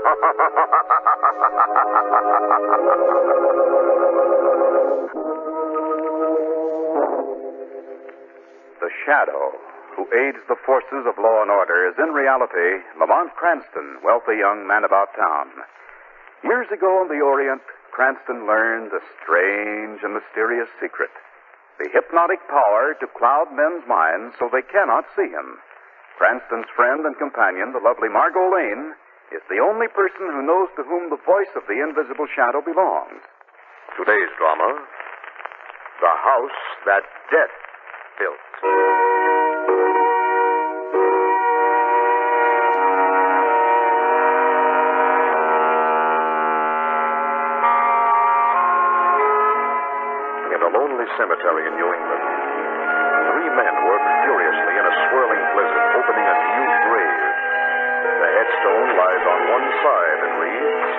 The shadow who aids the forces of law and order is in reality Lamont Cranston, wealthy young man about town. Years ago in the Orient, Cranston learned a strange and mysterious secret. The hypnotic power to cloud men's minds so they cannot see him. Cranston's friend and companion, the lovely Margot Lane, is the only person who knows to whom the voice of the invisible shadow belongs. Today's drama, The House That Death Built. In a lonely cemetery in New England, 3 men work furiously in a swirling blizzard, opening a new grave. The headstone lies on one side and reads,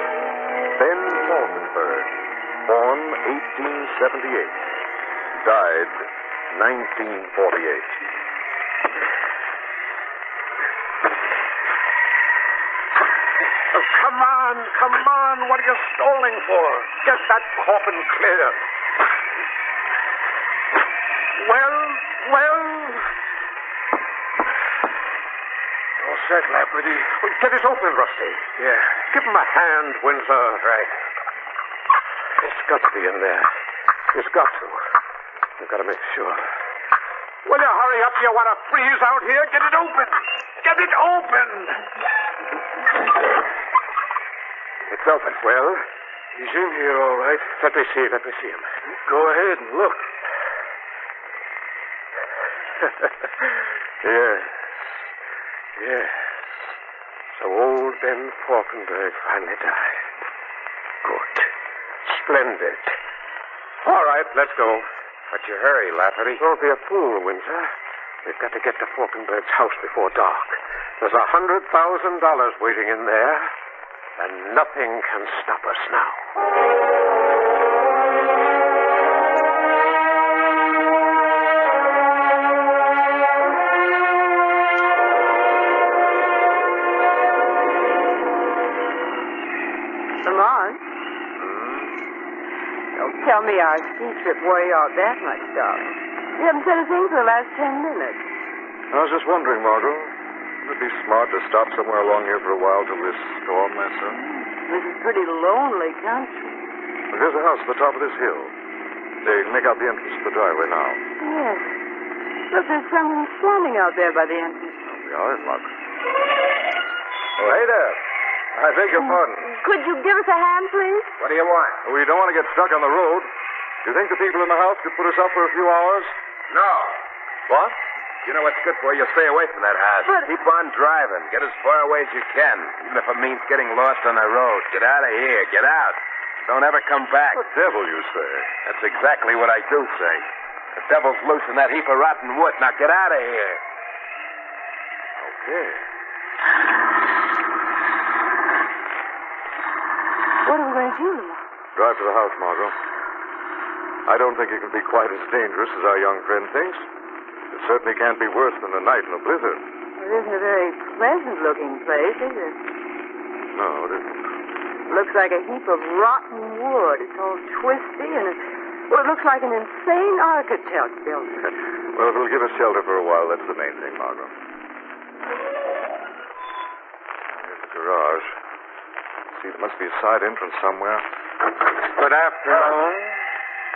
Ben Falkenberg, born 1878, died 1948. Oh, come on, what are you stalling for? Get that coffin clear. Well. All set, Lafferty. Well, get it open, Rusty. Yeah. Give him a hand, Windsor. Right. It's got to be in there. It's got to. I've got to make sure. Will you hurry up? You want to freeze out here? Get it open. Get it open. It's open. Well, he's in here, all right. Let me see him. Go ahead and look. Yes. So old Ben Falkenberg finally died. Good. Splendid. All right, let's go. But you hurry, Lafferty. Don't be a fool, Windsor. We've got to get to Falkenberg's house before dark. There's $100,000 waiting in there, and nothing can stop us now. Lamont? Don't tell me our ski trip wore you out that much, darling. You haven't said a thing for the last 10 minutes. I was just wondering, Margot. Would it be smart to stop somewhere along here for a while till this storm lets up? This is pretty lonely country. Well, here's a house at the top of this hill. They make out the entrance to the driveway now. Yes. Look, there's someone standing out there by the entrance. We are in luck. Oh, hey there. I beg your pardon. Could you give us a hand, please? What do you want? We don't want to get stuck on the road. Do you think the people in the house could put us up for a few hours? No. What? You know what's good for you? Stay away from that house. But- Keep on driving. Get as far away as you can, even if it means getting lost on the road. Get out of here. Get out. Don't ever come back. What devil you say? That's exactly what I do say. The devil's loose in that heap of rotten wood. Now get out of here. Okay. What are we going to do, Lamont? Drive to the house, Margot. I don't think it can be quite as dangerous as our young friend thinks. It certainly can't be worse than a night in a blizzard. It isn't a very pleasant-looking place, is it? No, it isn't. Looks like a heap of rotten wood. It's all twisty and it looks like an insane architect built it. Well, if it'll give us shelter for a while, that's the main thing, Margot. Here's the garage. See, there must be a side entrance somewhere. Good afternoon.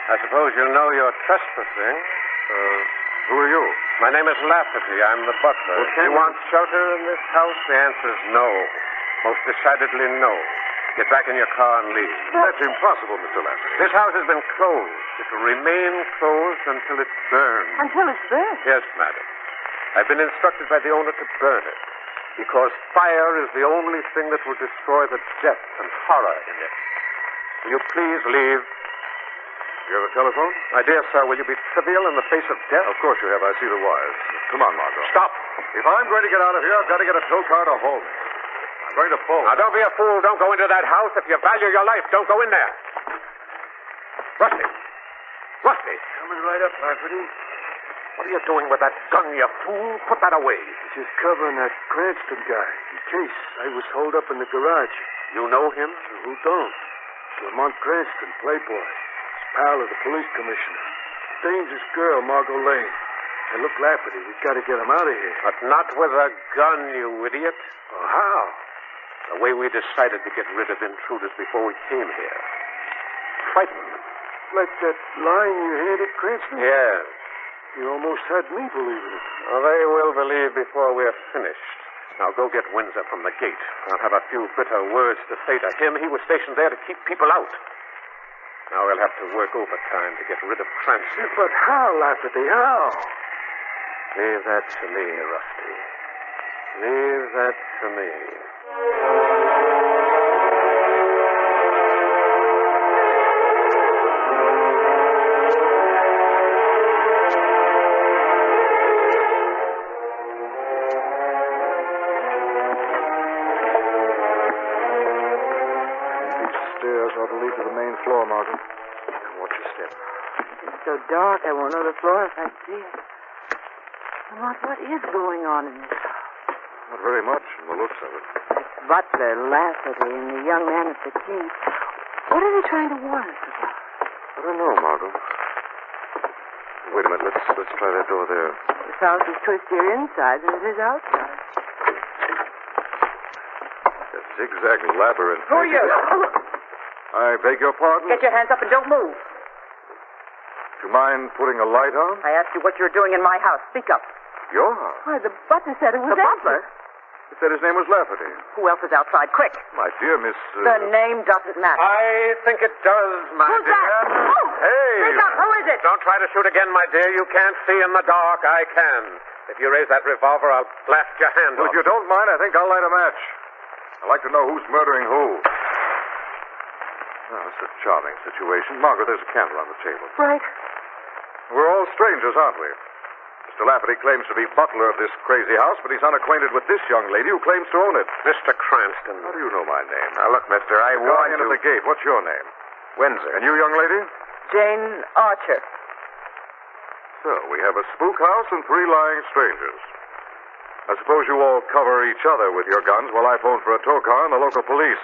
I suppose you know you're trespassing. Who are you? My name is Lafferty. I'm the butler. Well, you want shelter in this house? The answer is no. Most decidedly no. Get back in your car and leave. That's impossible, Mr. Lafferty. This house has been closed. It will remain closed until it's burned. Until it's burnt. Yes, madam. I've been instructed by the owner to burn it, because fire is the only thing that will destroy the depth and horror in it. Will you please leave? You have a telephone? My dear sir, will you be trivial in the face of death? Of course you have. I see the wires. Come on, Margot. Stop. If I'm going to get out of here, I've got to get a tow car to hold me. I'm going to phone. Now, don't be a fool. Don't go into that house. If you value your life, don't go in there. Rusty. Coming right up, Lafferty. What are you doing with that gun, you fool? Put that away. Just covering that Cranston guy. In case I was holed up in the garage. You know him? Who don't? Lamont Cranston, playboy. Pal of the police commissioner. Dangerous girl, Margot Lane. Hey, look, Lafferty, we've got to get him out of here. But not with a gun, you idiot. Well, how? The way we decided to get rid of intruders before we came here. Frighten them. Like that line you handed Cranston? Yes. You almost had me believing it. Well, they will believe before we're finished. Now go get Windsor from the gate. I'll have a few bitter words to say to him. He was stationed there to keep people out. Now we'll have to work overtime to get rid of Cranston. But how, Lafferty, how? Leave that to me, Rusty. Leave that to me. Ought to lead to the main floor, Margaret. Watch your step. It's so dark, I won't know the floor if I see it. Lamont, what is going on in this house? Not very much from the looks of it. Butler, Lafferty, and the young man at the gate. What are they trying to warn us about? I don't know, Margot. Wait a minute. Let's try that door there. This house is twistier inside than it is outside. That zigzag labyrinth. Who are you? I beg your pardon? Get your hands up and don't move. Do you mind putting a light on? I asked you what you were doing in my house. Speak up. Your house? Why, the butler said it was The butler? It said his name was Lafferty. Who else is outside? Quick. My dear Miss... The name doesn't matter. I think it does, my Who's dear. that? Oh! Hey! Speak up. Who is it? Don't try to shoot again, my dear. You can't see in the dark. I can. If you raise that revolver, I'll blast your hand Well, off. if you don't mind, I think I'll light a match. I'd like to know who's murdering who. Oh, it's a charming situation. Margaret, there's a candle on the table. Right. We're all strangers, aren't we? Mr. Lafferty claims to be butler of this crazy house, but he's unacquainted with this young lady who claims to own it. Mr. Cranston. How do you know my name? Now, look, mister, I Going warned in you. at the gate. What's your name? Windsor. And you, young lady? Jane Archer. So, we have a spook house and 3 lying strangers. I suppose you all cover each other with your guns while I phone for a tow car and the local police.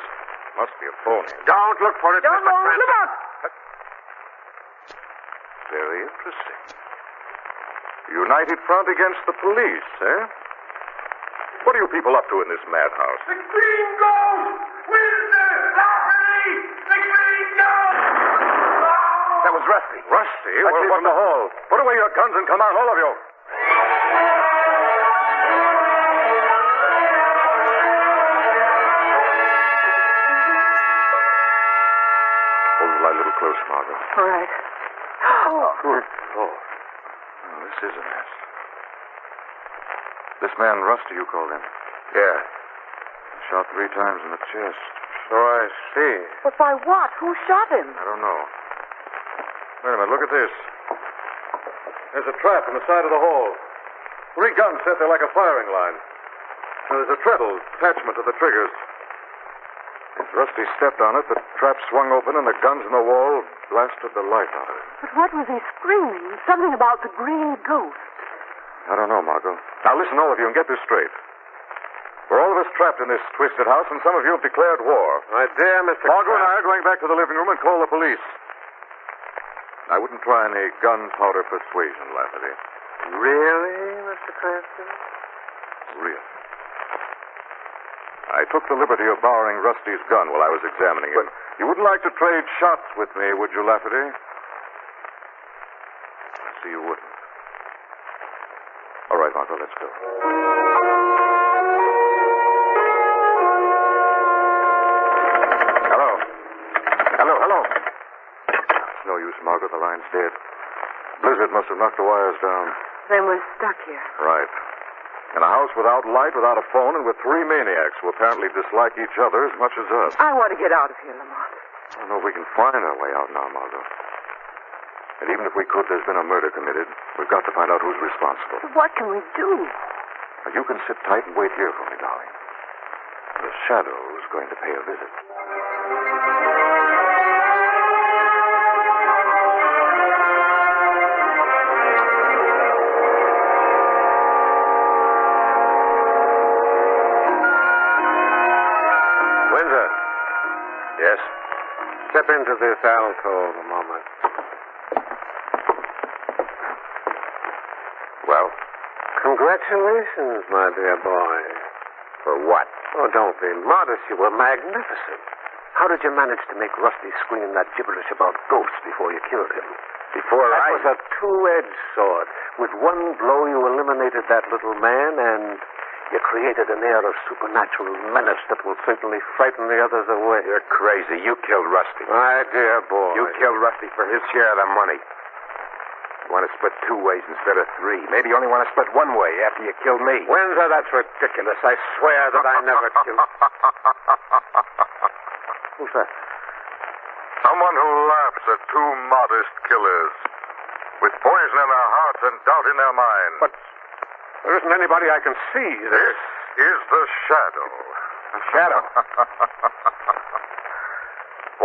Must be a phony. Don't look for it, Don't Mr. move. Cranston. Look out. Very interesting. United front against the police, eh? What are you people up to in this madhouse? The green gold! Windsor! Lafferty! The green gold! That was Rusty. Rusty? Well, what in the hall? Put away your guns and come out, all of you. Hold the light a little closer, Margaret. All right. Oh. Good Lord. Oh, this is a mess. This man, Rusty, you called him. Yeah. Shot 3 times in the chest. So I see. But by what? Who shot him? I don't know. Wait a minute, look at this. There's a trap in the side of the hall. 3 guns set there like a firing line. And there's a treadle attachment to the triggers. As Rusty stepped on it, the trap swung open and the guns in the wall blasted the life out of it. But what was he screaming? Something about the green ghost. I don't know, Margot. Now listen, all of you, and get this straight. We're all of us trapped in this twisted house, and some of you have declared war. My dear Mr. Margot and I are going back to the living room and call the police. I wouldn't try any gunpowder persuasion, Lafferty. Really, Mr. Cranston? Really. I took the liberty of borrowing Rusty's gun while I was examining it. You wouldn't like to trade shots with me, would you, Lafferty? I see you wouldn't. All right, Margot, let's go. Hello. Hello, hello. It's no use, Margot. The line's dead. Blizzard must have knocked the wires down. Then we're stuck here. Right. In a house without light, without a phone, and with 3 maniacs who apparently dislike each other as much as us. I want to get out of here, Lamont. I don't know if we can find our way out now, Margot. And even if we could, there's been a murder committed. We've got to find out who's responsible. But what can we do? Now, you can sit tight and wait here for me, darling. The Shadow's going to pay a visit. Windsor. Yes? Step into this alcove a moment. Well? Congratulations, my dear boy. For what? Oh, don't be modest. You were magnificent. How did you manage to make Rusty scream that gibberish about ghosts before you killed him? That was a two-edged sword. With one blow, you eliminated that little man, and you created an air of supernatural menace that will certainly frighten the others away. You're crazy. You killed Rusty. My dear boy. You killed Rusty for his share of the money. You want to split 2 ways instead of 3. Maybe you only want to split 1 way after you killed me. Windsor, that's ridiculous. I swear that I never killed... Who's that? Someone who laughs at 2 modest killers. With poison in their hearts and doubt in their minds. But there isn't anybody I can see. This is the Shadow. The Shadow?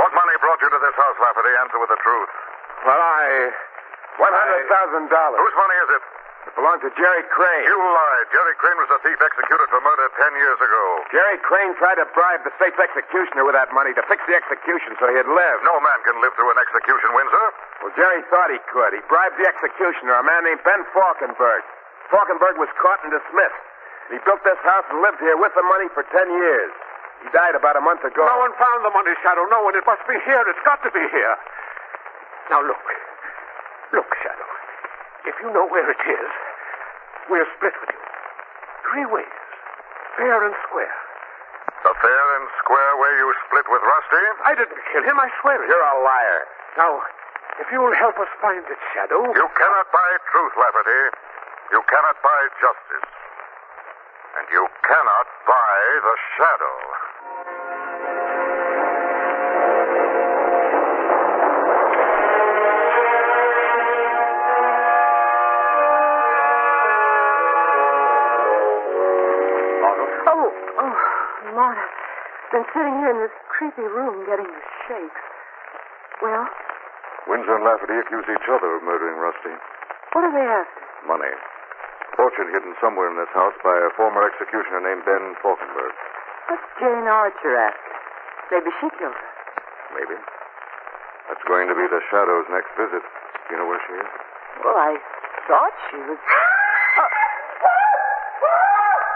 What money brought you to this house, Lafferty? Answer with the truth. Well, $100,000. Whose money is it? It belonged to Jerry Crane. You lied. Jerry Crane was a thief executed for murder 10 years ago. Jerry Crane tried to bribe the state's executioner with that money to fix the execution so he'd live. No man can live through an execution, Windsor. Well, Jerry thought he could. He bribed the executioner, a man named Ben Falkenberg. Falkenberg was caught and dismissed. He built this house and lived here with the money for 10 years. He died about a month ago. no one found the money, Shadow. No one. It must be here. It's got to be here. Now, look. Look, Shadow. If you know where it is, we'll split with you. 3 ways. Fair and square. The fair and square way you split with Rusty? I didn't kill him. I swear it. You're a liar. Now, if you'll help us find it, Shadow... You cannot buy truth, Lafferty. You cannot buy justice. And you cannot buy the Shadow. Mona, been sitting here in this creepy room getting the shakes. Well? Windsor and Lafferty accuse each other of murdering Rusty. What are they after? Money. Fortune hidden somewhere in this house by a former executioner named Ben Falkenberg. What's Jane Archer after? Maybe she killed her. Maybe. That's going to be the Shadow's next visit. Do you know where she is? Well, I thought she was...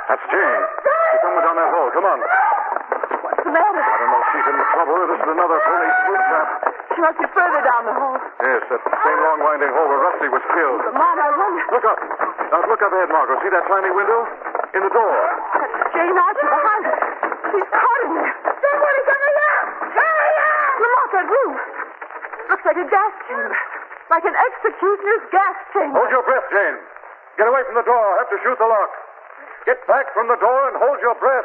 That's Jane. She's somewhere down that hall. Come on. What's the matter? I don't know if she's in trouble or this is another police spook trap. She must be further down the hall. Yes, that same long winding hall where Rusty was killed. Mona, I wonder... Look up. Now, look up ahead, Margot. See that tiny window? In the door. That's Jane Archer behind her. She's caught in there. Somebody's coming out! Hurry up! Lamont, that room. Looks like a gas chamber. Like an executioner's gas chamber. Hold your breath, Jane. Get away from the door. I have to shoot the lock. Get back from the door and hold your breath.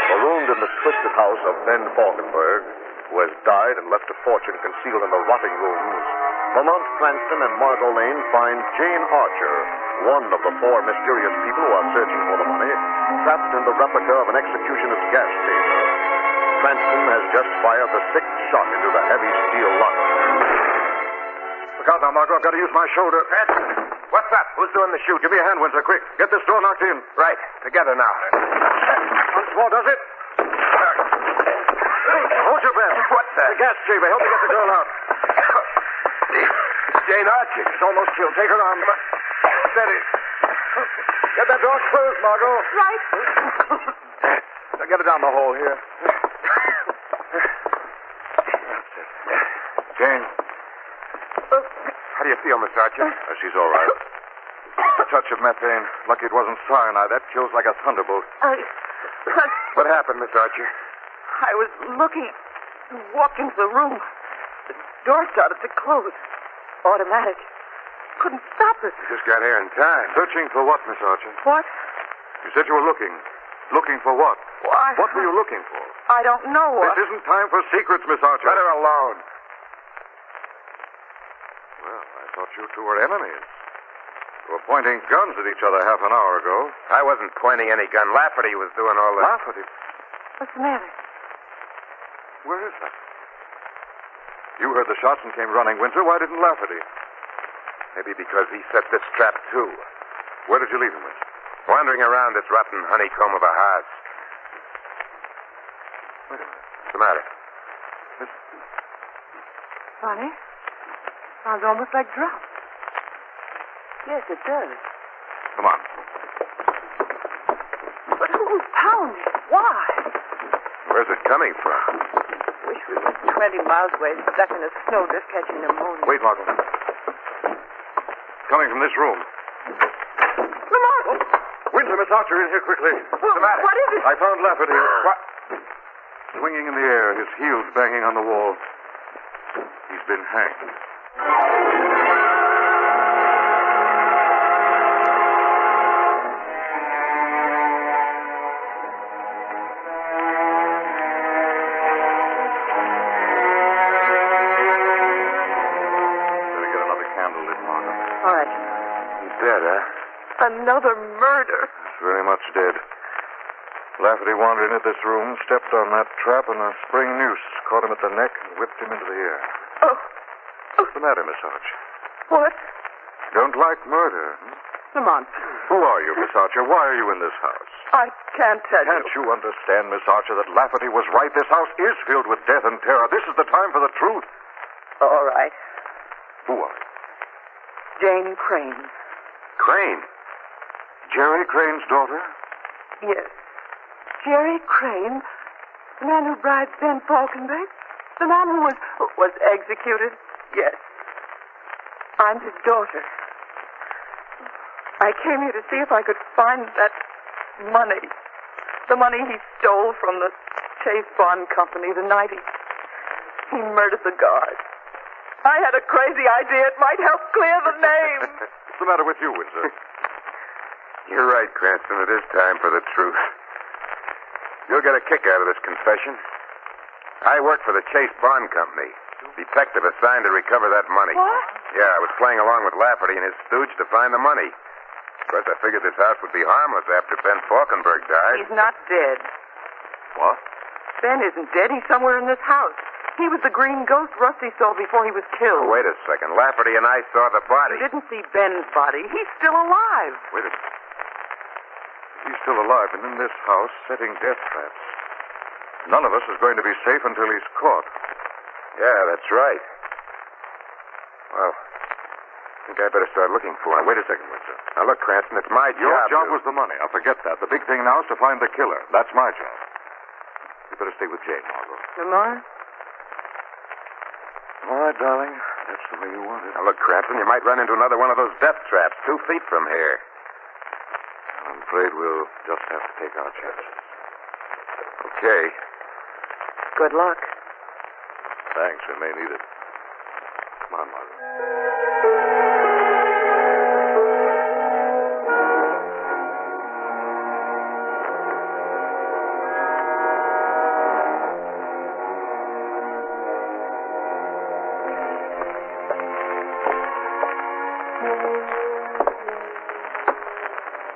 Marooned in the twisted house of Ben Falkenberg, who has died and left a fortune concealed in the rotting rooms, Lamont Cranston and Margot Lane find Jane Archer, one of the 4 mysterious people who are searching for the money, trapped in the replica of an executioner's gas chamber. Cranston has just fired the 6th shot into the heavy steel lock. Look out now, Margot. I've got to use my shoulder. What's that? Who's doing the shoot? Give me a hand, Windsor, quick. Get this door knocked in. Right. Together now. Once more, does it? Hold your breath. What's that? The gas chamber. Help me get the girl out. Jane Archer. She's almost killed. Take her arm. Steady. Get that door closed, Margot. Right. Now get her down the hall here. Jane. How do you feel, Miss Archer? She's all right. A touch of methane. Lucky it wasn't cyanide. That kills like a thunderbolt. What happened, Miss Archer? I was looking, walked into the room. The door started to close. Automatic. Couldn't stop it. You just got here in time. Searching for what, Miss Archer? What? You said you were looking. Looking for what? Why? What were you looking for? I don't know what. This isn't time for secrets, Miss Archer. Let her alone. Well, I thought you two were enemies. You were pointing guns at each other half an hour ago. I wasn't pointing any gun. Lafferty was doing all that. Lafferty? What's the matter? Where is Lafferty? You heard the shots and came running, Windsor. Why didn't Lafferty? Maybe because he set this trap, too. Where did you leave him, Winston? Wandering around this rotten honeycomb of a house. Wait a minute. What's the matter? Funny. Sounds almost like drops. Yes, it does. Come on. But who's pounding? Why? Where's it coming from? Wish we were 20 miles away, stuck in a snowdrift catching pneumonia. Wait, Margot. Coming from this room. Lamont! Winston, Miss Archer, in here quickly. What's the matter? What is it? I found Lafferty. What? Swinging in the air, his heels banging on the wall. He's been hanged. Better get another candle lit, Margot. All right. He's dead, huh? Another murder. He's very much dead. Lafferty wandered into this room, stepped on that trap, and a spring noose caught him at the neck and whipped him into the air. Oh. What's the matter, Miss Archer? What? Don't like murder? Lamont. Who are you, Miss Archer? Why are you in this house? I can't tell Can't you. you understand, Miss Archer, that Lafferty was right? This house is filled with death and terror. This is the time for the truth. All right. Who are you? Jane Crane. Crane. Jerry Crane's daughter? Yes. Jerry Crane, the man who bribed Ben Falkenberg, the man who was executed. Yes. I'm his daughter. I came here to see if I could find that money. The money he stole from the Chase Bond Company the night he murdered the guard. I had a crazy idea it might help clear the name. What's the matter with you, Windsor? You're right, Cranston. It is time for the truth. You'll get a kick out of this confession. I work for the Chase Bond Company. Detective assigned to recover that money. What? Yeah, I was playing along with Lafferty and his stooge to find the money. Of course, I figured this house would be harmless after Ben Falkenberg died. He's not dead. What? Ben isn't dead. He's somewhere in this house. He was the green ghost Rusty saw before he was killed. Oh, wait a second. Lafferty and I saw the body. You didn't see Ben's body. He's still alive. Wait a minute. He's still alive and in this house setting death traps. None of us is going to be safe until he's caught. Yeah, that's right. Well, I think I better start looking for him. Wait a second, Windsor. Now, look, Cranston, it's my Your job to... was the money. Now, forget that. The big thing now is to find the killer. That's my job. You better stay with Jane, Margot. Lamont? All right, darling. That's the way you want it. Now, look, Cranston, you might run into another one of those death traps 2 feet from here. I'm afraid we'll just have to take our chances. Okay. Good luck. Thanks. We may need it. Come on, Margot.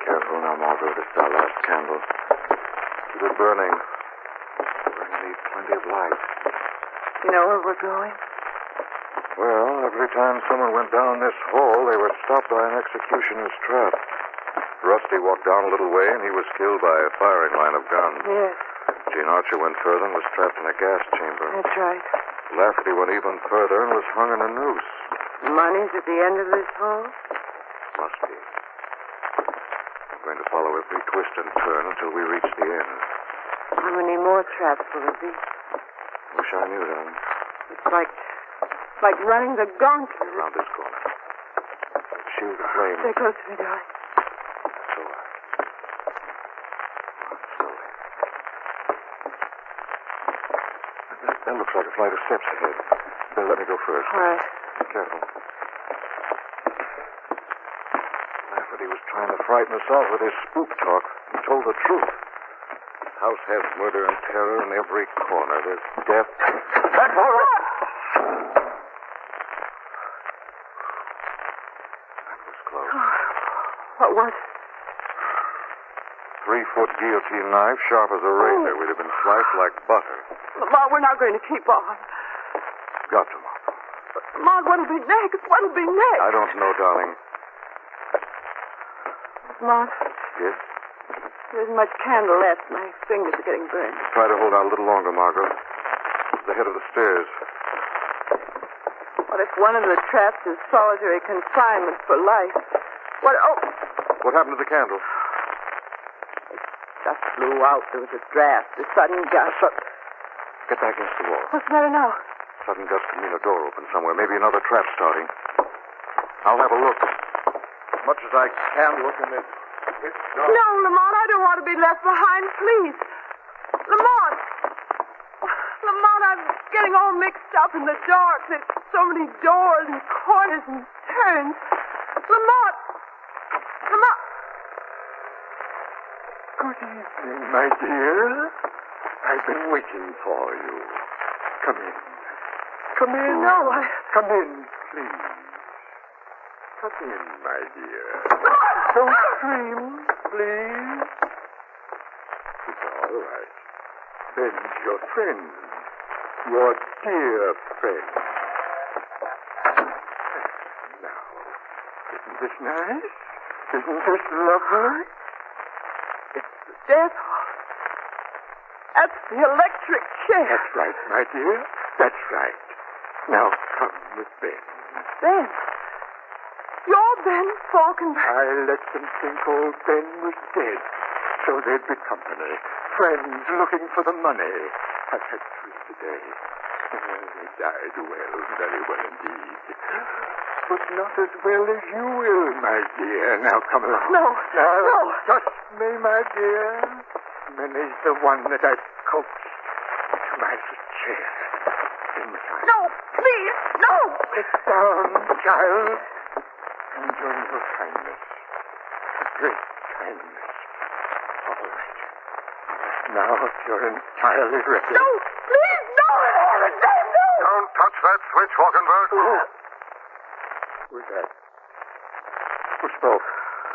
Careful now, Margot. It's our last candle. Keep it burning. We're going to need plenty of light. You know where we're going? Well, every time someone went down this hall, they were stopped by an executioner's trap. Rusty walked down a little way, and he was killed by a firing line of guns. Yes, Jane Archer went further and was trapped in a gas chamber. that's right. Lafferty went even further and was hung in a noose. Money's at the end of this hall? Must be. I'm going to follow every twist and turn until we reach the end. How many more traps will there be? Wish I knew, darling. It's like running the gauntlet. Around this corner. Shoot the flame. Stay close to me, darling. So slowly. That looks like a flight of steps ahead. Better let me go first. All right. Be careful. Lafferty was trying to frighten us off with his spook talk. He told the truth. This house has murder and terror in every corner. There's death. Back for it! That was close. What was it? 3-foot guillotine knife, sharp as a razor. We'd have been sliced like butter. Lamont, we're not going to keep on. Got to, Margot. Lamont, what'll be next? What'll be next? I don't know, darling. Lamont, Yes? there isn't much candle left. My fingers are getting burned. Try to hold out a little longer, Margot. It's the head of the stairs. What if one of the traps is solitary confinement for life? What? Oh, What happened to the candle? just blew out. There was a draft, a sudden gust. Get back against the wall. What's the matter now? Sudden gust could mean a door open somewhere. Maybe another trap starting. I'll have a look. As much as I can look in this. No, Lamont, I don't want to be left behind, please. Lamont! Lamont, I'm getting all mixed up in the dark. There's so many doors and corners and turns. Lamont! Lamont! Good evening, my dear. I've been waiting for you. Come in. Come in. No, Come in, please. Come in, my dear. Don't scream, please. It's all right. Ben's your friend. Your dear friend. Now, isn't this nice? Isn't this lovely? it's the death hall. That's the electric chair. That's right, my dear. That's right. Now come with Ben. Ben. You're Ben Falkenberg. I let them think old Ben was dead, so there'd be company. Friends looking for the money. I've had 3 today. They died well, very well indeed. But not as well as you will, my dear. Now come along. No, Now, no. trust me, my dear. Many's the one that I've coaxed into my chair. No, please, no. Sit down, child. Enjoy your kindness. Great kindness. All right. Now, if you're entirely ready. No, please, no. No. Don't touch that switch, Falkenberg. Who's that? Who spoke?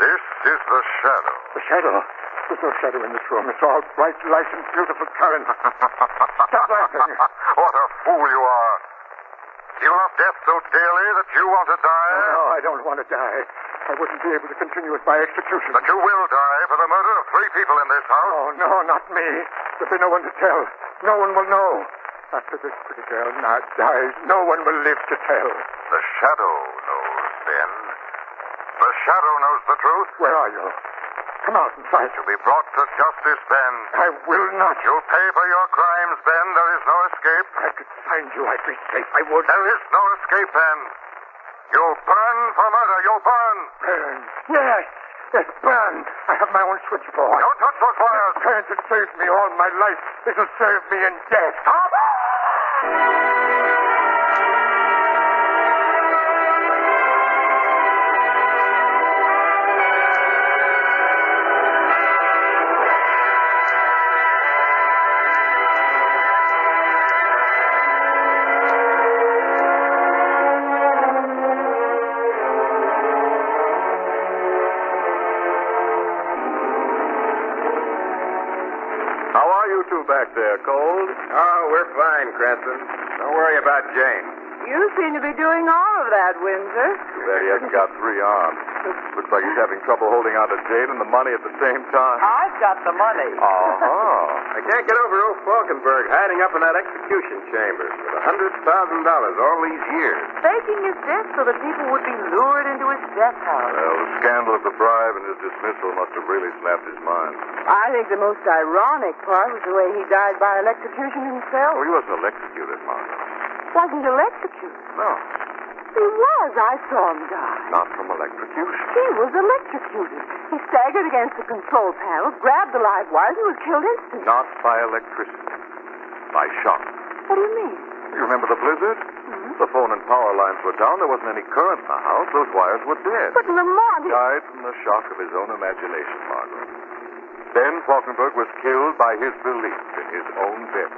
This is the shadow. The shadow. There's no shadow in this room. It's all bright light and beautiful current. Stop laughing. What a fool you are. You love death so dearly that you want to die? No, I don't want to die. I wouldn't be able to continue it by execution. But you will die for the murder of 3 people in this house. Oh, no, not me. There'll be no one to tell. No one will know. After this pretty girl now dies, no one will live to tell. The shadow knows, Ben. The shadow knows the truth. Where are you? Come out and fight. To be brought to justice, Ben. I will not. You'll pay for your crimes, Ben. There is no escape. I could find you. I'd be safe. I would. There is no escape, Ben. You'll burn for murder. You'll burn. Burn. Yes. Yes, burn. I have my own switchboard. Don't touch those wires. Current has served me all my life. It'll serve me in death. Stop! How are you two back there, Cold? Oh, we're fine, Cranston. Don't worry about Jane. You seem to be doing all of that, Windsor. Too bad he hasn't got 3 arms. Looks like he's having trouble holding on to Jane and the money at the same time. I've got the money. Uh-huh. I can't get over old Falkenberg hiding up in that execution chamber with $100,000 all these years. Faking his death so that people would be lured into his death house. Well, the scandal of the bribe and his dismissal must have really snapped his mind. I think the most ironic part was the way he died by electrocution himself. Oh, he wasn't electrocuted, Margot. Wasn't electrocuted. No, He was. I saw him die. not from electrocution. He was electrocuted. He staggered against the control panel, grabbed the live wires, and was killed instantly. Not by electricity. By shock. What do you mean? You remember the blizzard? Mm-hmm. The phone and power lines were down. There wasn't any current in the house. Those wires were dead. But Lamont... He died from the shock of his own imagination, Margot. Then Falkenberg was killed by his belief in his own death.